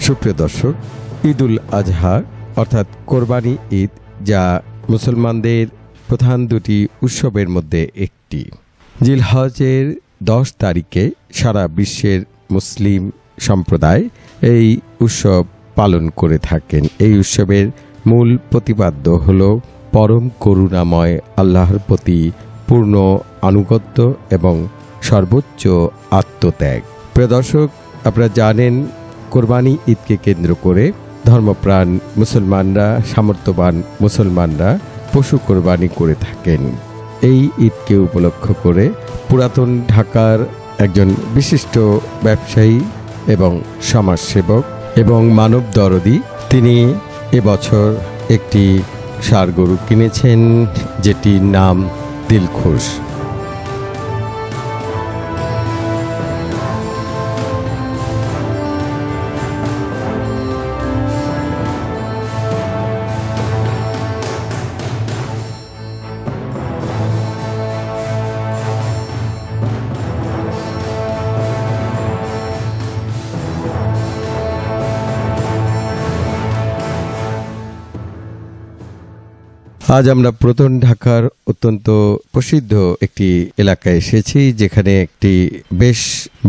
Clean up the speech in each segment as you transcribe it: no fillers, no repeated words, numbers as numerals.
সুপ্রিয় দর্শক, ঈদুল আজহা অর্থাৎ কোরবানি ঈদ, যা মুসলমানদের প্রধান দুটি উৎসবের মধ্যে একটি। জিলহজের 10 তারিখে সারা বিশ্বের মুসলিম সম্প্রদায় এই উৎসব পালন করে থাকেন। এই উৎসবের মূল প্রতিপাদ্য হল পরম করুণাময় আল্লাহর প্রতি পূর্ণ আনুগত্য এবং সর্বোচ্চ আত্মত্যাগ। প্রিয় দর্শক, আপনারা জানেন কোরবানি ঈদকে কেন্দ্র করে ধর্মপ্রাণ মুসলমানরা, সামর্থ্যবান মুসলমানরা পশু কোরবানি করে থাকেন। এই ঈদকে উপলক্ষ করে পুরাতন ঢাকার একজন বিশিষ্ট ব্যবসায়ী এবং সমাজসেবক এবং মানব দরদী, তিনি এবছর একটি ষাঁড় গরু কিনেছেন, যেটির নাম দিলখুশ। আজ আমরা পুরাতন ঢাকার অত্যন্ত প্রসিদ্ধ একটি এলাকায় এসেছি, যেখানে একটি বেশ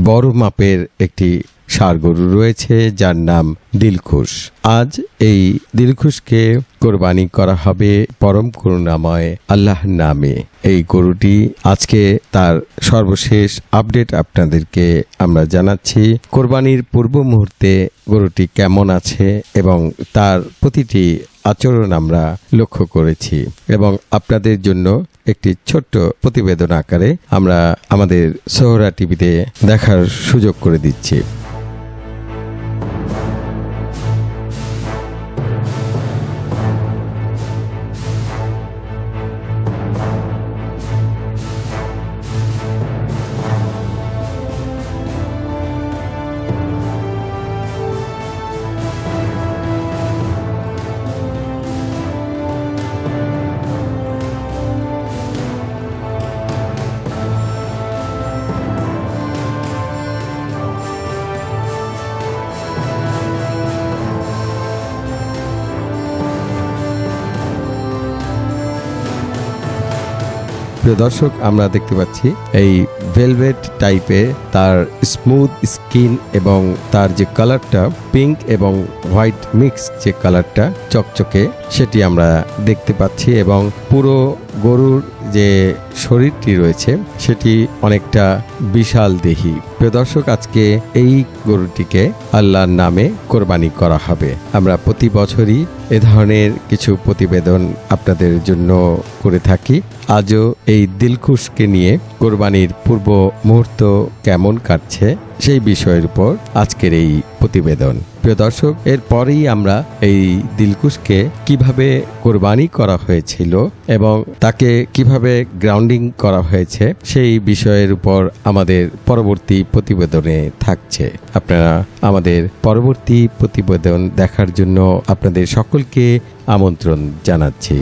বড় মাপের একটি ষাঁড় গরু রয়েছে, যার নাম দিলখুশ। আজ এই দিলখুশকে কোরবানি করা হবে পরম করুণাময় আল্লাহর নামে। এই গরুটি আজকে তার সর্বশেষ আপডেট আপনাদেরকে আমরা জানাচ্ছি। কোরবানির পূর্ব মুহূর্তে গরুটি কেমন আছে এবং তার প্রতিটি আচরণ আমরা লক্ষ্য করেছি এবং আপনাদের জন্য একটি ছোট্ট প্রতিবেদন আকারে আমরা আমাদের সোহরা টিভিতে দেখার সুযোগ করে দিচ্ছি। প্রিয় দর্শক, আমরা দেখতে পাচ্ছি এই ভেলভেট টাইপের তার স্মুথ স্কিন এবং তার যে কালারটা পিঙ্ক এবং হোয়াইট মিক্স, যে কালারটা চকচকে, সেটি আমরা দেখতে পাচ্ছি এবং পুরো গরুর যে শরীরটি রয়েছে সেটি অনেকটা বিশাল দেহী। প্রিয় দর্শক, আজকে এই গরুটিকে আল্লাহর নামে কোরবানি করা হবে। আমরা প্রতি বছরই এ ধরনের কিছু প্রতিবেদন আপনাদের জন্য করে থাকি। আজও এই দিলখুশকে নিয়ে কোরবানির পূর্ব মুহূর্ত কেমন কাটছে সেই বিষয়ের উপর আজকের এই প্রতিবেদন। প্রিয় দর্শক, এরপরেই আমরা এই দিলখুশকে কিভাবে কোরবানি করা হয়েছিল এবং তাকে কিভাবে গ্রাউন্ডিং করা হয়েছে সেই বিষয়ের উপর আমাদের পরবর্তী প্রতিবেদনে থাকছে। আপনারা আমাদের পরবর্তী প্রতিবেদন দেখার জন্য আপনাদের সকলকে আমন্ত্রণ জানাচ্ছি।